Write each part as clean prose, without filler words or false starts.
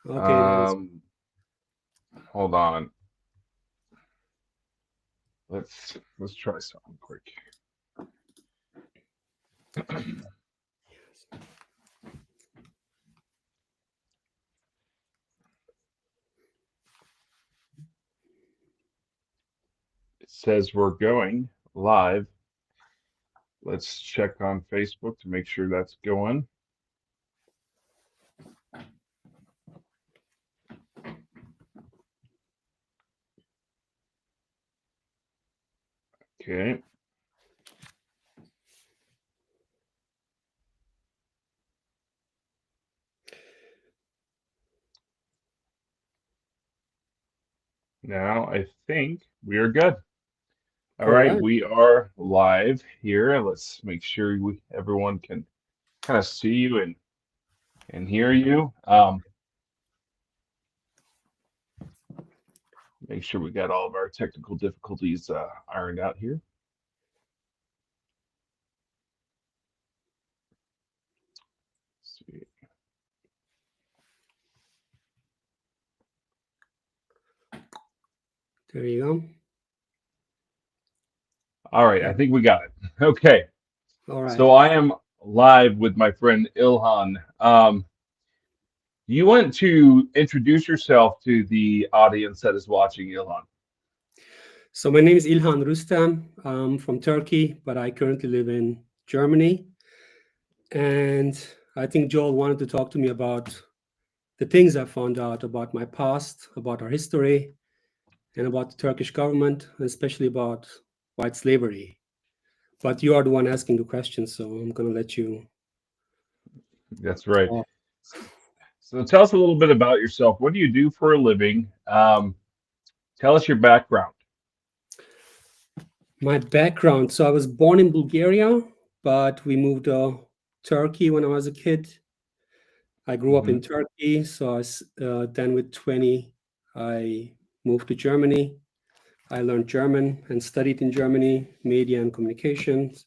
Okay, nice. Um, Hold on. Let's try something quick. It says we're going live. Let's check on Facebook to make sure that's going. Okay. Now I think we are good. All All right, right. we are live here. Let's make sure everyone can kind of see you and hear you. Make sure we got all of our technical difficulties ironed out here. Let's see. There you go. All right, I think we got it. Okay, All right. so I am live with my friend Ilhan. You want to introduce yourself to the audience that is watching, Ilhan? So my name is İlhan Rustam. I'm from Turkey, but I currently live in Germany. And I think Joel wanted to talk to me about the things I found out about my past, about our history, and about the Turkish government, and especially about white slavery. But you are the one asking the questions, so I'm going to let you That's right. talk. So tell us a little bit about yourself. What do you do for a living? Tell us your background. My background. So I was born in Bulgaria, but we moved to Turkey when I was a kid. I grew up in Hmm. Turkey. So then with 20, I moved to Germany. I learned German and studied in Germany, media and communications.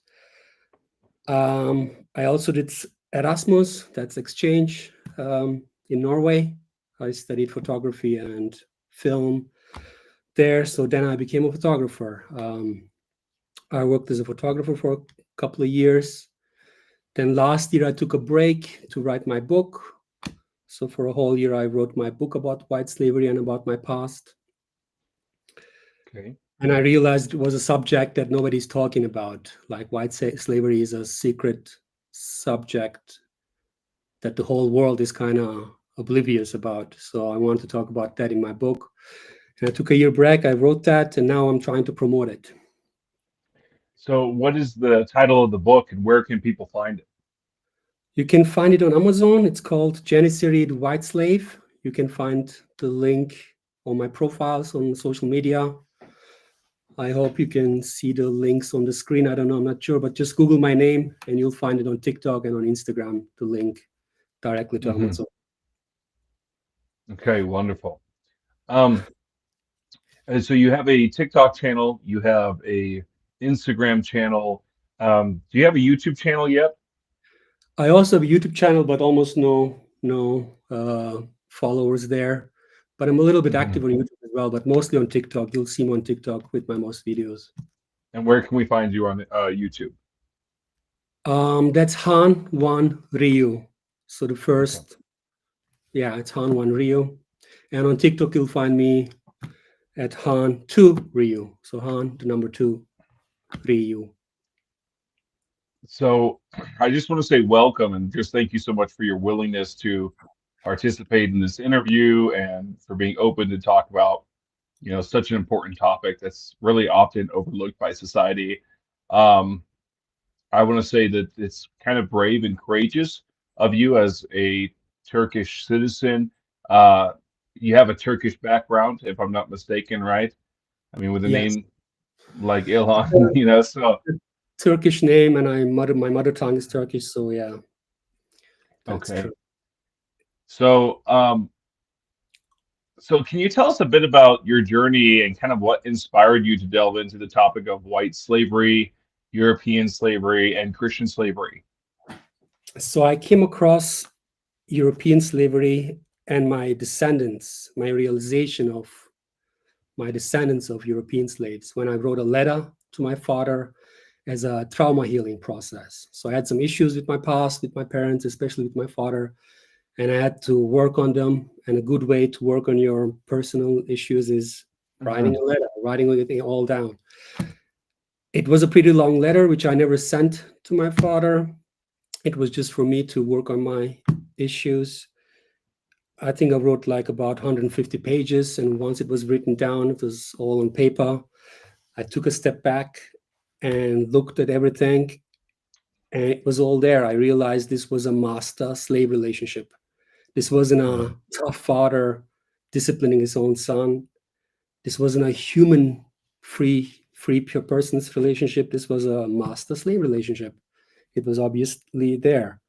I also did Erasmus, that's exchange in Norway. I studied photography and film there. So then I became a photographer. I worked as a photographer for a couple of years. Then last year I took a break to write my book. So for a whole year I wrote my book about white slavery and about my past. Okay. And I realized it was a subject that nobody's talking about. Like slavery is a secret subject that the whole world is kind of oblivious about. So I want to talk about that in my book. And I took a year break. I wrote that, and now I'm trying to promote it. So what is the title of the book and where can people find it? You can find it on Amazon. It's called Janissary the White Slave. You can find the link on my profiles on social media. I hope you can see the links on the screen. I don't know, I'm not sure, but just Google my name and you'll find it on TikTok and on Instagram, the link directly to Hmm. Amazon. Okay, wonderful. Um, and so you have a TikTok channel, you have a Instagram channel. Do you have a YouTube channel yet? I also have a YouTube channel, but almost no followers there. But I'm a little bit Hmm. active on YouTube as well, but mostly on TikTok. You'll see me on TikTok with my most videos. And where can we find you on YouTube? That's Han Wan Ryu. So the Okay. first, yeah, it's Han Wan Ryu. And on TikTok, you'll find me at Han 2 Ryu. So Han, the number 2, Ryu. So I just want to say welcome and just thank you so much for your willingness to participate in this interview and for being open to talk about, such an important topic that's really often overlooked by society. Um, I want to say that it's kind of brave and courageous of you as a Turkish citizen. Uh, you have a Turkish background, if I'm not mistaken, right? I mean, with a Yes. name like Ilhan, so Turkish name, and my mother tongue is Turkish, so yeah, that's okay. true. So, so can you tell us a bit about your journey and kind of what inspired you to delve into the topic of white slavery, European slavery, and Christian slavery? So I came across European slavery and my descendants, my realization of my descendants of European slaves, when I wrote a letter to my father as a trauma healing process. So I had some issues with my past, with my parents, especially with my father, and I had to work on them. And a good way to work on your personal issues is writing Hmm. a letter, writing everything all down. It was a pretty long letter, which I never sent to my father. It was just for me to work on my issues. I think I wrote like about 150 pages, and once it was written down, it was all on paper. I took a step back and looked at everything, and it was all there. I realized this was a master slave relationship. This wasn't a tough father disciplining his own son. This wasn't a human free pure person's relationship. This was a master slave relationship. It was obviously there.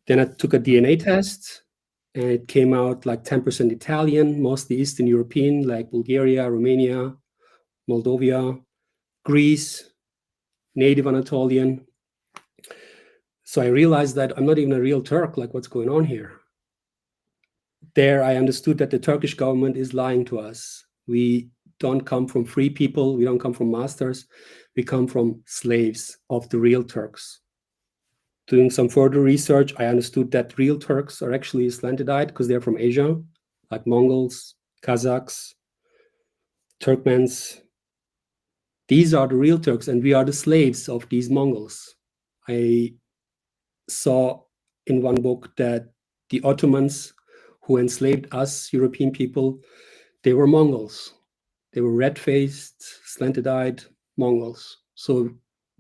Then I took a DNA test, and it came out like 10% Italian, mostly Eastern European, like Bulgaria, Romania, Moldova, Greece, native Anatolian. So I realized that I'm not even a real Turk. Like, what's going on here? There, I understood that the Turkish government is lying to us. We don't come from free people. We don't come from masters. We come from slaves of the real Turks. Doing some further research, I understood that real Turks are actually Islantidite because they're from Asia, like Mongols, Kazakhs, Turkmens. These are the real Turks, and we are the slaves of these Mongols. I saw in one book that the Ottomans, who enslaved us European people, they were Mongols. They were red-faced, slanted-eyed Mongols. So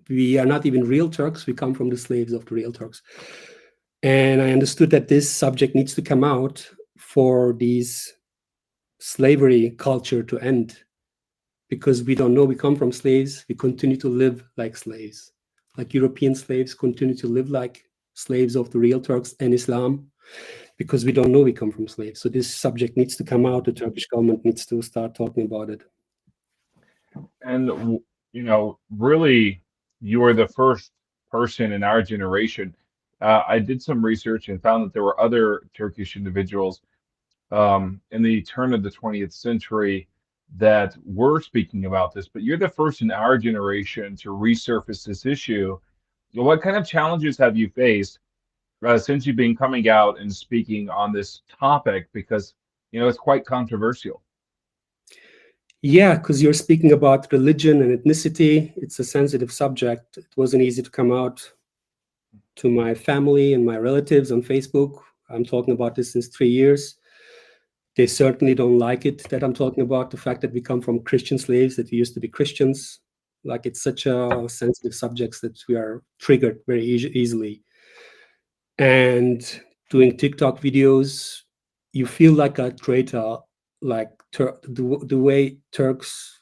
we are not even real Turks. We come from the slaves of the real Turks. And I understood that this subject needs to come out for these slavery culture to end, because we don't know we come from slaves. We continue to live like slaves, like European slaves continue to live like slaves of the real Turks and Islam, because we don't know we come from slaves. So this subject needs to come out. The Turkish government needs to start talking about it. And really, you are the first person in our generation. I did some research and found that there were other Turkish individuals in the turn of the 20th century that were speaking about this, but you're the first in our generation to resurface this issue. What kind of challenges have you faced since you've been coming out and speaking on this topic? Because, it's quite controversial. Yeah, because you're speaking about religion and ethnicity. It's a sensitive subject. It wasn't easy to come out to my family and my relatives on Facebook. I'm talking about this since 3 years. They certainly don't like it that I'm talking about the fact that we come from Christian slaves, that we used to be Christians. Like, it's such a sensitive subject that we are triggered very easily. And doing TikTok videos, you feel like a traitor, like the way Turks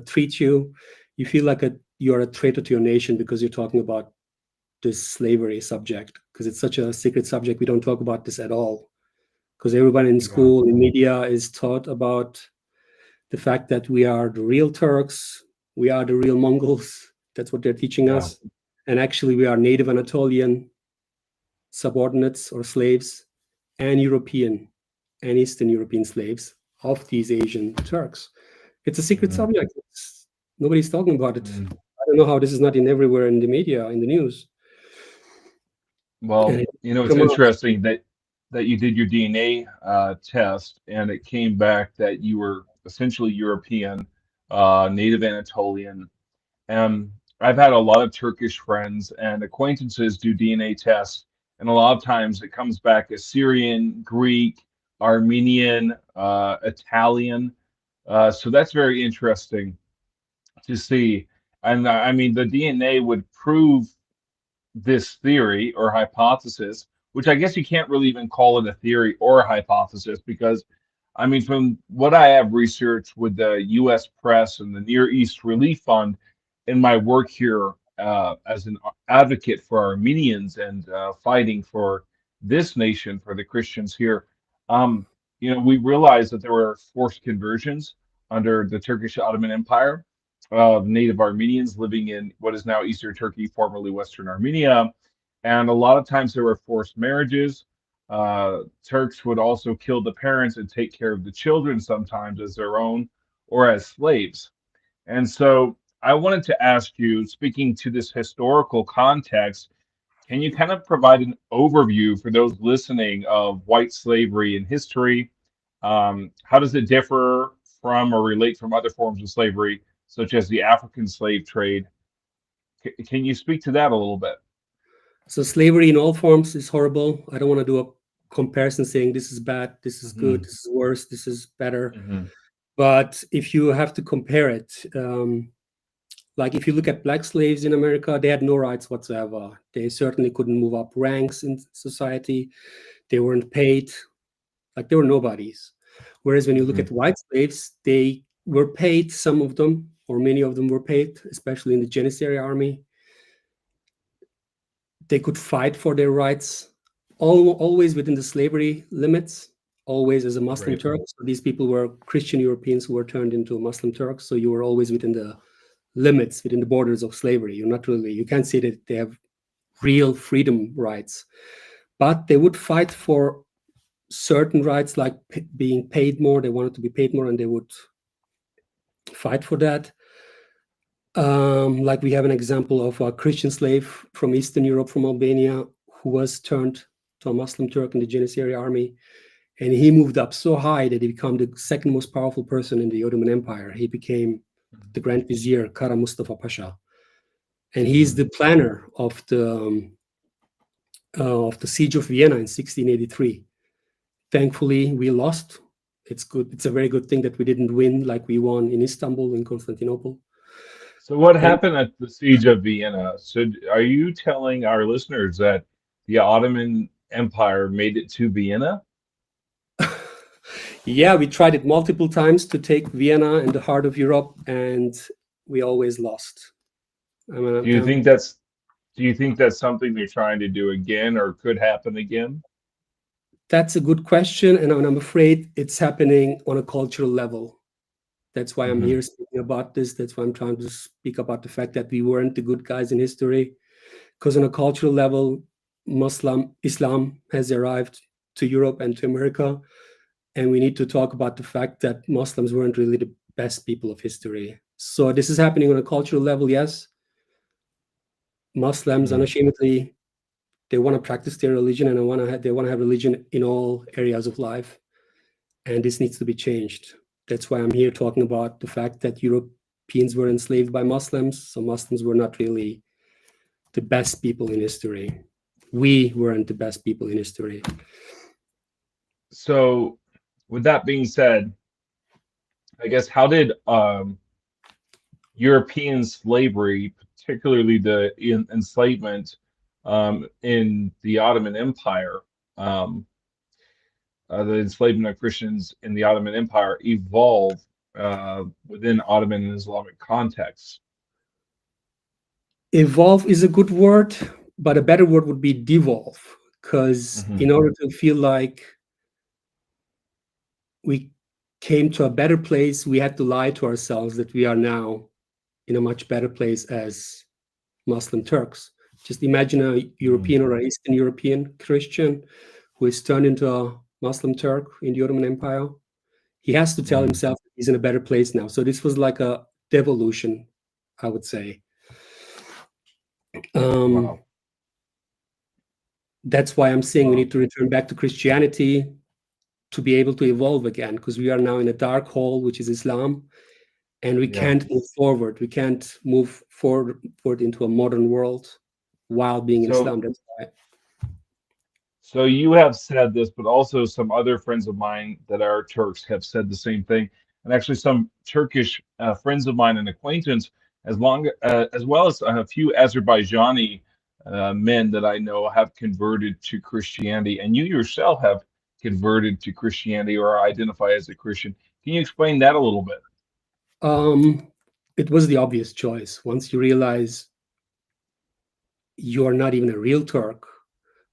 treat you. You feel like you're a traitor to your nation because you're talking about this slavery subject, because it's such a secret subject. We don't talk about this at all, because everybody in Yeah, school, in media, is taught about the fact that we are the real Turks, we are the real Mongols. That's what they're teaching yeah. us. And actually, we are native Anatolian subordinates or slaves, and European and Eastern European slaves of these Asian Turks. It's a secret Mhm. subject. Nobody's talking about it. Mm. I don't know how this is not in everywhere in the media, in the news. And Well, it it's come out. interesting that you did your DNA test and it came back that you were essentially European, native Anatolian. And I've had a lot of Turkish friends and acquaintances do DNA tests, and a lot of times it comes back as Syrian, Greek, Armenian, Italian. So that's very interesting to see. And I mean, the DNA would prove this theory or hypothesis, which I guess you can't really even call it a theory or a hypothesis because, I mean, from what I have researched with the U.S. press and the Near East Relief Fund in my work here as an advocate for Armenians and fighting for this nation, for the Christians here, um, we realized that there were forced conversions under the Turkish Ottoman Empire of native Armenians living in what is now Eastern Turkey, formerly Western Armenia. And a lot of times there were forced marriages. Turks would also kill the parents and take care of the children sometimes as their own or as slaves. And so I wanted to ask you, speaking to this historical context, can you kind of provide an overview for those listening of white slavery in history? How does it differ from or relate from other forms of slavery, such as the African slave trade? Can you speak to that a little bit? So slavery in all forms is horrible. I don't want to do a comparison saying this is bad, this is good, Hmm. this is worse, this is better. Hmm. But if you have to compare it, like if you look at black slaves in America, they had no rights whatsoever. They certainly couldn't move up ranks in society. They weren't paid, like they were nobodies. Whereas when you look Hmm. at white slaves, they were paid, some of them, or many of them were paid, especially in the Janissary army. They could fight for their rights, always within the slavery limits, always as a Muslim Right. Turk. So these people were Christian Europeans who were turned into Muslim Turks. So you were always within the limits, within the borders of slavery. You're not really, you can't say that they have real freedom rights, but they would fight for certain rights like being paid more. They wanted to be paid more and they would fight for that. Like we have an example of a Christian slave from Eastern Europe, from Albania, who was turned to a Muslim Turk in the Janissary army. And he moved up so high that he became the second most powerful person in the Ottoman Empire. He became the Grand Vizier, Kara Mustafa Pasha. And he's Hmm. the planner of the siege of Vienna in 1683. Thankfully, we lost. It's good. It's a very good thing that we didn't win like we won in Istanbul and Constantinople. So, what And happened at the Siege of Vienna? So, are you telling our listeners that the Ottoman Empire made it to Vienna? yeah, we tried it multiple times to take Vienna in the heart of Europe, and we always lost. I Do mean, you think that's do you think that's something they're trying to do again or could happen again? that's a good question, and I'm afraid it's happening on a cultural level. That's why I'm Hmm. here speaking about this. That's why I'm trying to speak about the fact that we weren't the good guys in history. Because on a cultural level, Islam has arrived to Europe and to America, and we need to talk about the fact that Muslims weren't really the best people of history. So this is happening on a cultural level, yes. Muslims Hmm. unashamedly they want to practice their religion and they want to have religion in all areas of life, and this needs to be changed. That's why I'm here talking about the fact that Europeans were enslaved by Muslims, so Muslims were not really the best people in history. We weren't the best people in history. So, with that being said, I guess how did European slavery, particularly the enslavement in the Ottoman Empire, um, the enslavement of Christians in the Ottoman Empire, evolve within Ottoman and Islamic contexts? Evolve is a good word, but a better word would be devolve, because Hmm. in order to feel like we came to a better place, we had to lie to ourselves that we are now in a much better place as Muslim Turks. Just imagine a Hmm. European or an Eastern European Christian who is turned into a Muslim Turk in the Ottoman Empire. He has to tell Hmm. himself he's in a better place now. So this was like a devolution, I would say. Um, Wow. that's why I'm saying we Wow. need to return back to Christianity to be able to evolve again, because we are now in a dark hole, which is Islam, and we Yeah. can't move forward. We can't move forward into a modern world while being in So Islam. That's why. So you have said this, but also some other friends of mine that are Turks have said the same thing, and actually some Turkish friends of mine and acquaintance, as well as a few Azerbaijani men that I know have converted to Christianity, and you yourself have converted to Christianity or identify as a Christian. Can you explain that a little bit? Um, it was the obvious choice. Once you realize you are not even a real Turk,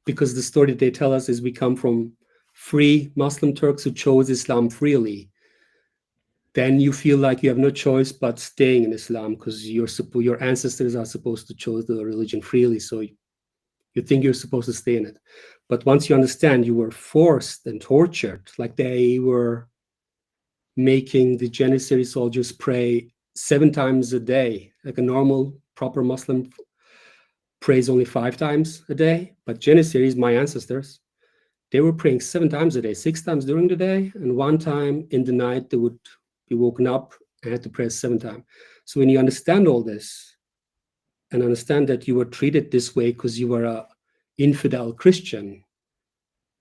because the story they tell us is we come from free Muslim Turks who chose Islam freely. Then you feel like you have no choice but staying in Islam because your ancestors are supposed to choose the religion freely. So You think you're supposed to stay in it. But once you understand you were forced and tortured, like they were making the Janissary soldiers pray 7 times a day, like a normal, proper Muslim prays only 5 times a day. But Janissaries, my ancestors, they were praying 7 times a day, 6 times during the day, and 1 time in the night they would be woken up and had to pray 7 times. So when you understand all this and understand that you were treated this way because you were a infidel Christian,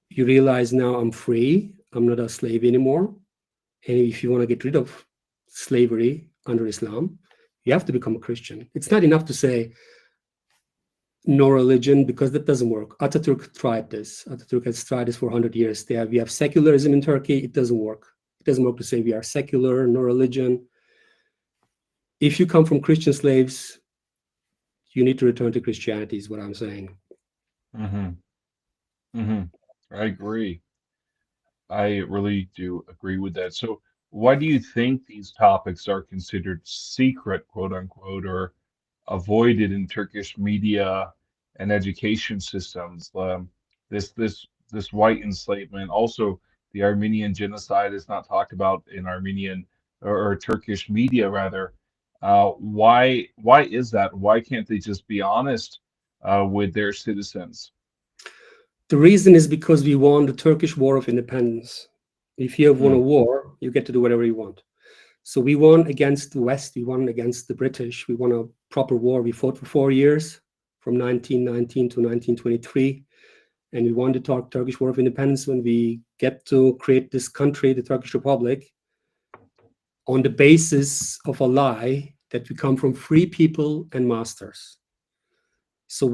you realize now I'm free, I'm not a slave anymore. And if you want to get rid of slavery under Islam, you have to become a Christian. It's not enough to say no religion, because that doesn't work. Ataturk tried this. Ataturk has tried this for 100 years. We have secularism in Turkey. It doesn't work. It doesn't work to say we are secular, no religion. If you come from Christian slaves, you need to return to Christianity, is what I'm saying. Mm-hmm. Mm-hmm. I agree. I really do agree with that. So, why do you think these topics are considered secret, quote unquote, or avoided in Turkish media and education systems? This white enslavement, also the Armenian genocide, is not talked about in Armenian or Turkish media, rather. Why is that? Why can't they just be honest with their citizens? The reason is because we won the Turkish War of Independence. If you have won a Mm, war, you get to do whatever you want. So we won against the West, we won against the British, we won a proper war. We fought for 4 years, from 1919 to 1923, and we won the Turkish War of Independence. When we get to create this country, the Turkish Republic, on the basis of a lie that we come from free people and masters. So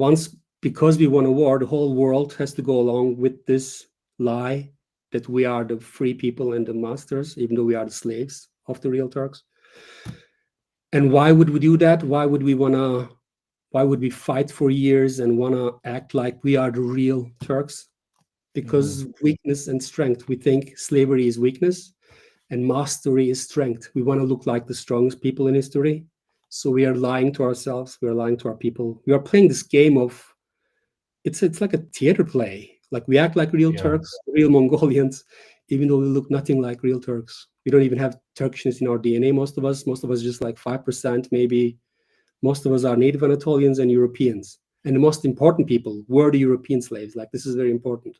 because we won a war, the whole world has to go along with this lie that we are the free people and the masters, even though we are the slaves of the real Turks. And why would we do that? Why would we fight for years and wanna act like we are the real Turks? hmm. Because weakness and strength. We think slavery is weakness and mastery is strength. We want to look like the strongest people in history. So we are lying to ourselves, we are lying to our people. We are playing this game of, it's like a theater play. Like we act like real Yeah. Turks, real Mongolians, even though we look nothing like real Turks. We don't even have Turkishness in our DNA, most of us. Most of us just like 5%, maybe. Most of us are native Anatolians and Europeans. And the most important people were the European slaves. Like this is very important.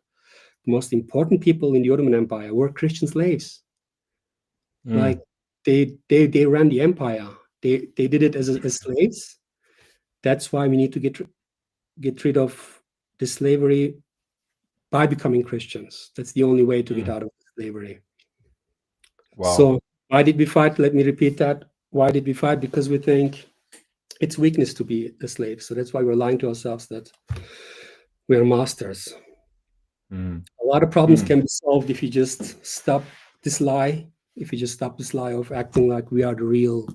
The most important people in the Ottoman Empire were Christian slaves. Mm, Like they ran the empire. They did it as slaves. That's why we need to get rid of the slavery by becoming Christians. That's the only way to get mm. out of slavery. Wow. So why did we fight? Let me repeat that. Why did we fight? Because we think it's weakness to be a slave. So that's why we're lying to ourselves that we are masters. Mm, A lot of problems mm, can be solved if you just stop this lie. If you just stop this lie of acting like we are the real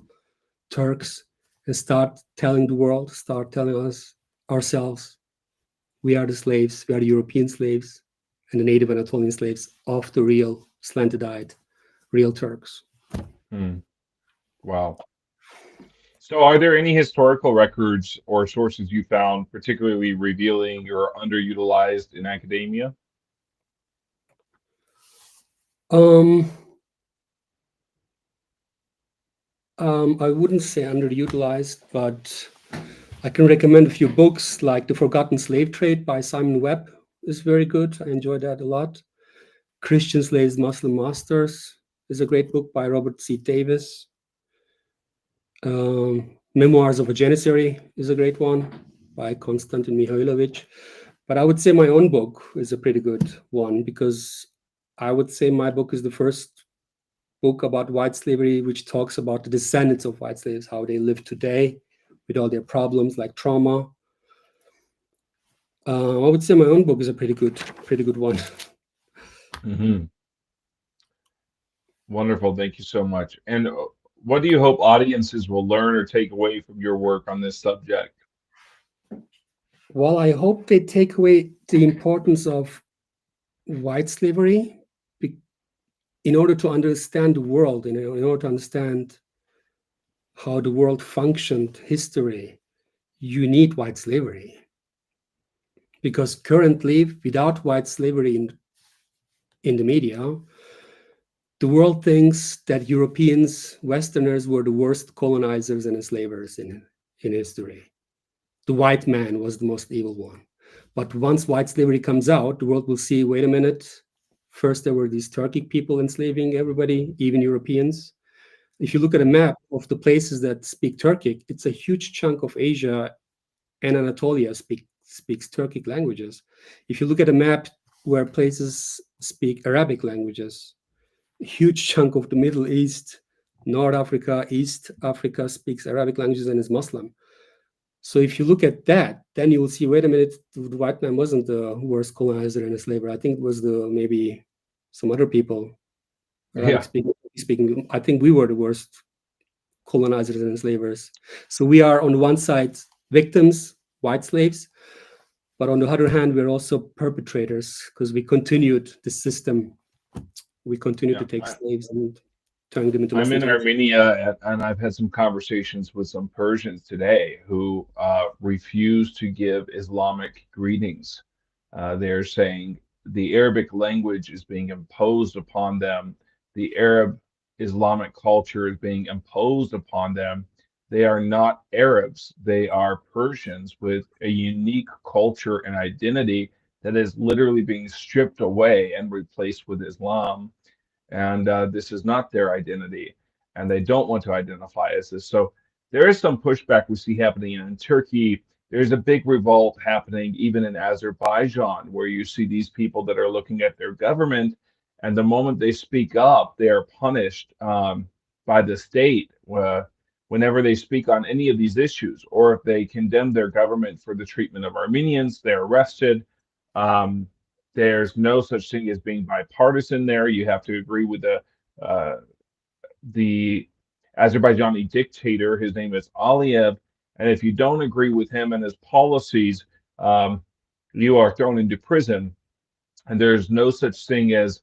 Turks and start telling the world, start telling us ourselves, we are the slaves, we are the European slaves and the native Anatolian slaves of the real slanted-eyed, real Turks. mm. Wow. So, are there any historical records or sources you found particularly revealing or underutilized in academia? Um, I wouldn't say underutilized, but I can recommend a few books like The Forgotten Slave Trade by Simon Webb is very good. I enjoy that a lot. Christian Slaves, Muslim Masters is a great book by Robert C. Davis. Memoirs of a Janissary is a great one by Konstantin Mihailovich. But I would say my own book is a pretty good one because I would say my book is the first book about white slavery, which talks about the descendants of white slaves, how they live today with all their problems like trauma. I would say my own book is a pretty good one. Hmm. Wonderful. Thank you so much. And what do you hope audiences will learn or take away from your work on this subject? Well, I hope they take away the importance of white slavery in order to understand the world, in order to understand how the world functioned, history. You need white slavery. Because currently, without white slavery in the media, the world thinks that Europeans, Westerners, were the worst colonizers and enslavers in history. The white man was the most evil one. But once white slavery comes out, the world will see, wait a minute, first there were these Turkic people enslaving everybody, even Europeans. If you look at a map of the places that speak Turkic, it's a huge chunk of Asia and Anatolia speaks Turkic languages. If you look at a map where places speak Arabic languages, a huge chunk of the Middle East, North Africa, East Africa speaks Arabic languages and is Muslim. So if you look at that, then you will see, wait a minute, the white man wasn't the worst colonizer and enslaver. I think it was maybe some other people, Arabic Yeah. speaking. I think we were the worst colonizers and enslavers. So we are on one side victims, white slaves, but on the other hand, we're also perpetrators because we continued the system. We continued Yeah. to take slaves and turn them into I'm in messengers. Armenia, and I've had some conversations with some Persians today who refuse to give Islamic greetings. They're saying the Arabic language is being imposed upon them. The Arab Islamic culture is being imposed upon them. They are not Arabs. They are Persians with a unique culture and identity that is literally being stripped away and replaced with Islam, and this is not their identity, and they don't want to identify as this. So there is some pushback we see happening in Turkey. There's a big revolt happening even in Azerbaijan, where you see these people that are looking at their government, and the moment they speak up, they are punished by the state. Whenever they speak on any of these issues, or if they condemn their government for the treatment of Armenians, they're arrested. Um, there's no such thing as being bipartisan there. You have to agree with uh, the Azerbaijani dictator. His name is Aliyev, and if you don't agree with him and his policies, um, you are thrown into prison. And there's no such thing as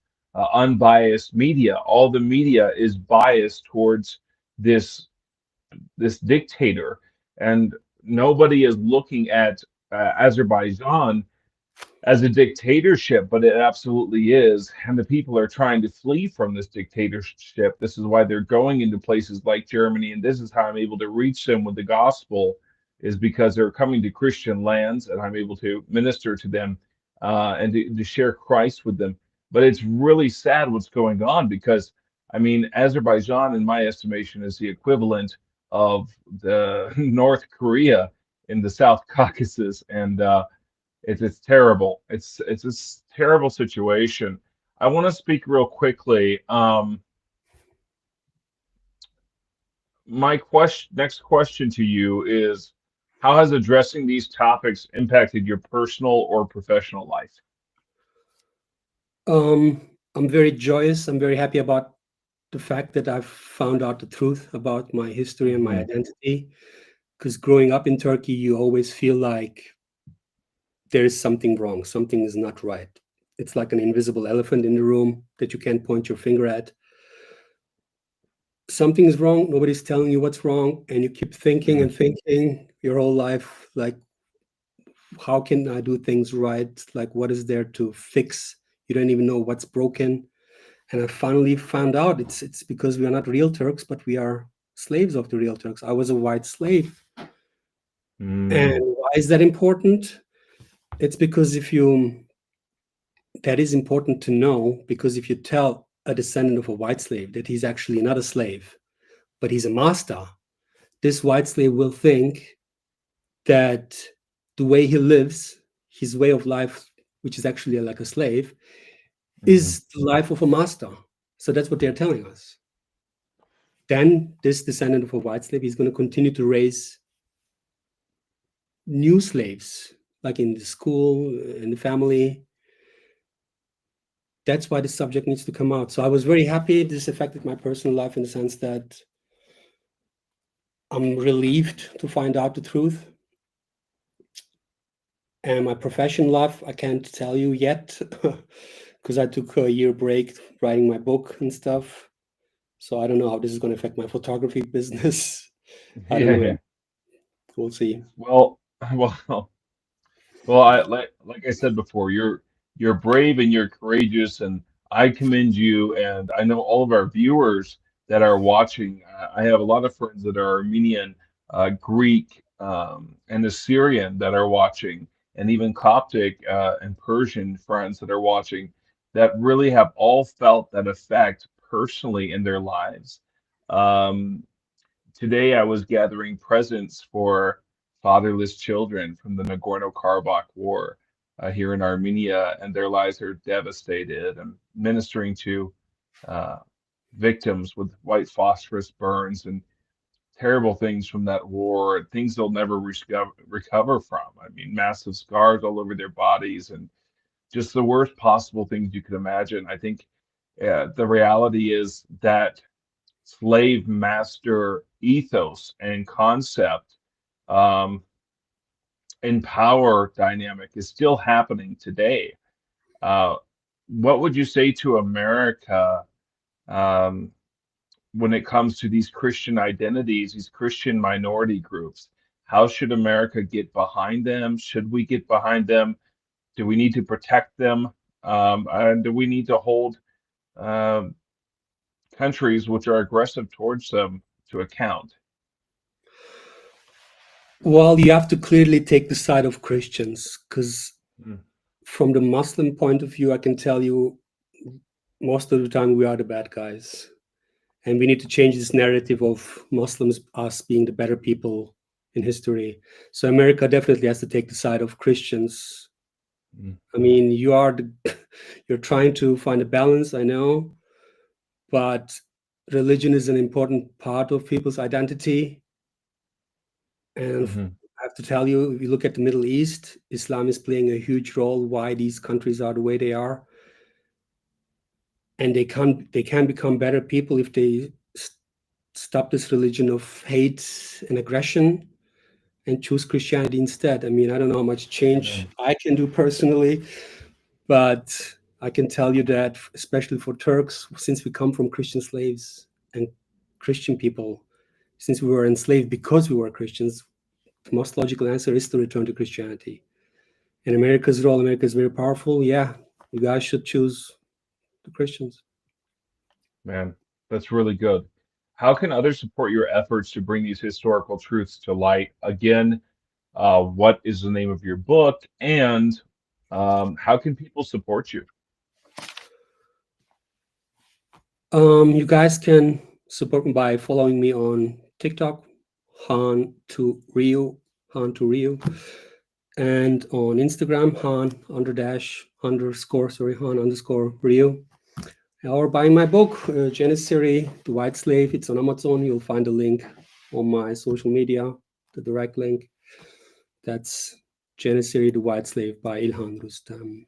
unbiased media. All the media is biased towards this this dictator, and nobody is looking at Azerbaijan as a dictatorship, but it absolutely is. And the people are trying to flee from this dictatorship. This is why they're going into places like Germany. And this is how I'm able to reach them with the gospel, is because they're coming to Christian lands and I'm able to minister to them and to share Christ with them. But it's really sad what's going on because, I mean, Azerbaijan, in my estimation, is the equivalent of the North Korea in the South Caucasus. And it's terrible. It's this terrible situation. I want to speak real quickly. My next question to you is, how has addressing these topics impacted your personal or professional life? I'm very joyous. I'm very happy about the fact that I've found out the truth about my history and my Mhm. identity. Because growing up in Turkey, you always feel like there is something wrong, something is not right. It's like an invisible elephant in the room that you can't point your finger at. Something is wrong, nobody's telling you what's wrong, and you keep thinking Mm, and thinking your whole life, like, how can I do things right? Like, what is there to fix? You don't even know what's broken. And I finally found out it's because we are not real Turks, but we are slaves of the real Turks. I was a white slave. And mm, why is that important? It's because that is important to know, because if you tell a descendant of a white slave that he's actually not a slave, but he's a master, this white slave will think that the way he lives, his way of life, which is actually like a slave, mhm. is the life of a master. So that's what they're telling us. Then this descendant of a white slave, he's going to continue to raise new slaves, like in the school, in the family. That's why the subject needs to come out. So I was very happy. This affected my personal life in the sense that I'm relieved to find out the truth. And my professional life, I can't tell you yet because I took a year break writing my book and stuff. So I don't know how this is going to affect my photography business. I don't Yeah, know yeah. yet. We'll see. Well, well, Well, like I said before, you're brave and you're courageous, and I commend you. And I know all of our viewers that are watching. I have a lot of friends that are Armenian, Greek, and Assyrian that are watching, and even Coptic and Persian friends that are watching that really have all felt that effect personally in their lives. Um, Today I was gathering presents for fatherless children from the Nagorno-Karabakh War here in Armenia, and their lives are devastated. And ministering to uh, victims with white phosphorus burns and terrible things from that war, things they'll never recover from. I mean, massive scars all over their bodies and just the worst possible things you could imagine. I think the reality is that slave master ethos and concept um, and power dynamic is still happening today. Uh, what would you say to America um, when it comes to these Christian identities, these Christian minority groups? How should America get behind them? Should we get behind them? Do we need to protect them? And do we need to hold um countries which are aggressive towards them to account? Well, you have to clearly take the side of Christians, because Mm, from the Muslim point of view, I can tell you most of the time we are the bad guys. And we need to change this narrative of Muslims, us being the better people in history. So America definitely has to take the side of Christians. mm, I mean, you're trying to find a balance, I know, but religion is an important part of people's identity. And mhm. I have to tell you, if you look at the Middle East, Islam is playing a huge role why these countries are the way they are. And they can become better people if they stop this religion of hate and aggression and choose Christianity instead. I mean, I don't know how much change Amen. I can do personally, but I can tell you that, especially for Turks, since we come from Christian slaves and Christian people, since we were enslaved because we were Christians, the most logical answer is to return to Christianity. And America's role, America is very powerful. Yeah, you guys should choose the Christians. Man, that's really good. How can others support your efforts to bring these historical truths to light? Again, what is the name of your book, and how can people support you? You guys can support me by following me on TikTok, Han to Rio, and on Instagram, Han underscore Rio, or buying my book, Janissary, The White Slave. It's on Amazon. You'll find a link on my social media, the direct link. That's Janissary, The White Slave by Ilhan Rustam.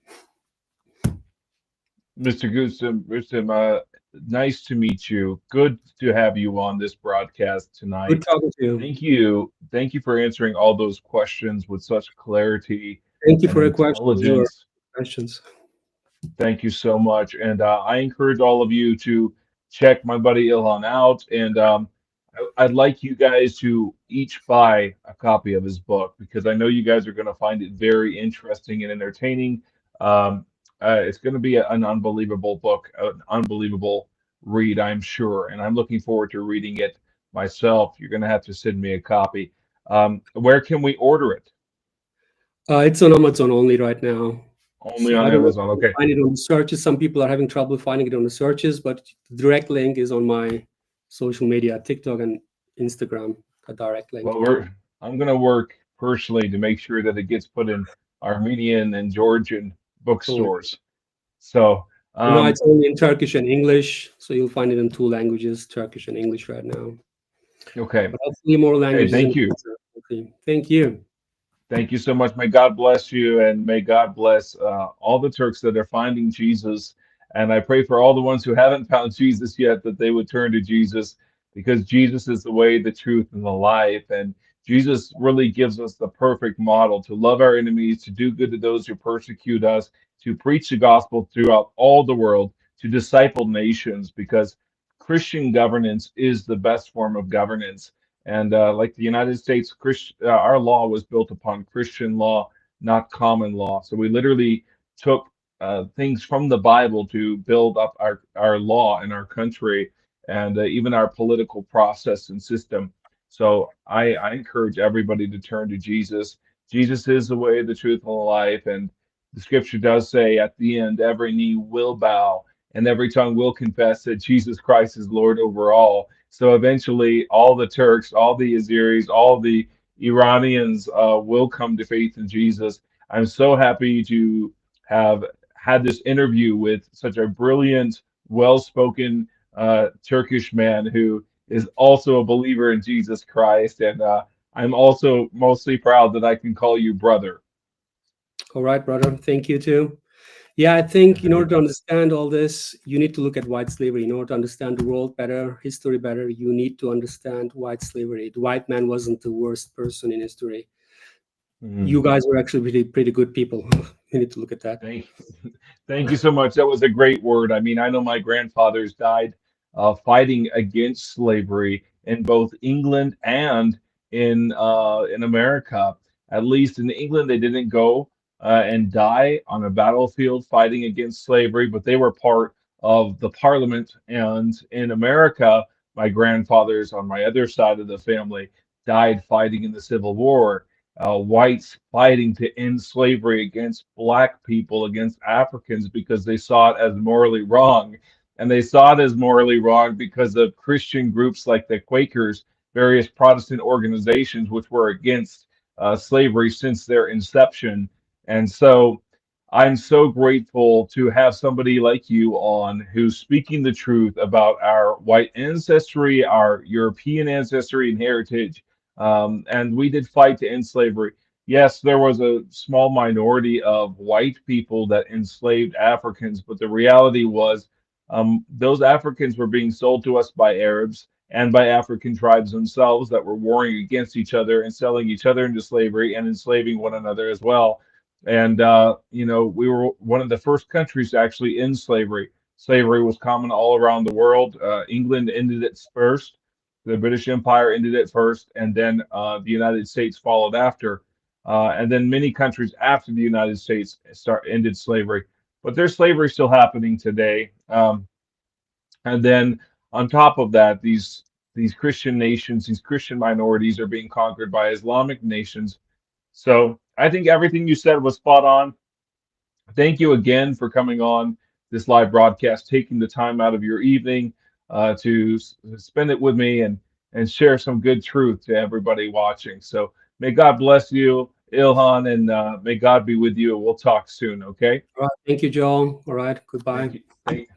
Mr. Rustam, nice to meet you. Good to have you on this broadcast Good tonight. talking to you. Thank you. Thank you for answering all those questions with such clarity Thank you and for your questions. These were intelligence. questions. Thank you so much. And I encourage all of you to check my buddy Ilhan out. And I'd like you guys to each buy a copy of his book because I know you guys are going to find it very interesting and entertaining. Um, it's going to be an unbelievable book, an unbelievable read, I'm sure. And I'm looking forward to reading it myself. You're going to have to send me a copy. Where can we order it? It's on Amazon only right now. Only So I on don't know if Amazon. you can Okay. find it on the searches. Some people are having trouble finding it on the searches, but the direct link is on my social media, TikTok and Instagram, a direct link. Well, I'm going to work personally to make sure that it gets put in Armenian and Georgian Oh, bookstores. So, no, it's only in Turkish and English. So you'll find it in two languages, Turkish and English right now. okay. But hopefully more Hey, languages in thank the you. future. Okay. Thank you. Thank you so much. May God bless you and may God bless all the Turks that are finding Jesus. And I pray for all the ones who haven't found Jesus yet that they would turn to Jesus because Jesus is the way, the truth, and the life. And Jesus really gives us the perfect model to love our enemies, to do good to those who persecute us, to preach the gospel throughout all the world, to disciple nations because Christian governance is the best form of governance. And like the United States, our law was built upon Christian law. not common law. So we literally took things from the Bible to build up our law in our country and even our political process and system. So I encourage everybody to turn to Jesus. Jesus is the way, the truth, and the life. And the scripture does say at the end, every knee will bow and every tongue will confess that Jesus Christ is Lord over all. So eventually, all the Turks, all the Azeris, all the Iranians will come to faith in Jesus. I'm so happy to have had this interview with such a brilliant, well spoken Turkish man who is also a believer in Jesus Christ. And I'm also mostly proud that I can call you brother. All right, brother. Thank you too. Yeah, I think in order to understand all this, you need to look at white slavery. In order to understand the world better, history better, you need to understand white slavery. The white man wasn't the worst person in history. Mhm. You guys were actually pretty good people. You need to look at that. Thank, thank you so much. That was a great word. I mean, I know my grandfathers died fighting against slavery in both England and in America. At least in England, they didn't go and die on a battlefield fighting against slavery, but they were part of the Parliament. And in America, my grandfathers on my other side of the family died fighting in the Civil War. Whites fighting to end slavery against black people, against Africans, because they saw it as morally wrong. And they saw it as morally wrong because of Christian groups like the Quakers, various Protestant organizations, which were against slavery since their inception. And so I'm so grateful to have somebody like you on who's speaking the truth about our white ancestry, our European ancestry and heritage, and we did fight to end slavery. Yes, there was a small minority of white people that enslaved Africans, but the reality was those Africans were being sold to us by Arabs and by African tribes themselves that were warring against each other and selling each other into slavery and enslaving one another as well. And, we were one of the first countries to actually end slavery. Slavery was common all around the world. England ended it first. The British Empire ended it first, and then the United States followed after. And then many countries after the United States ended slavery. But there's slavery still happening today. And then on top of that, these Christian nations, these Christian minorities are being conquered by Islamic nations. So I think everything you said was spot on. Thank you again for coming on this live broadcast, taking the time out of your evening to spend it with me and share some good truth to everybody watching. So may God bless you, Ilhan, and may God be with you. And we'll talk soon. Okay. All right. Thank you, Joel. All right. Thank Goodbye. you. Thank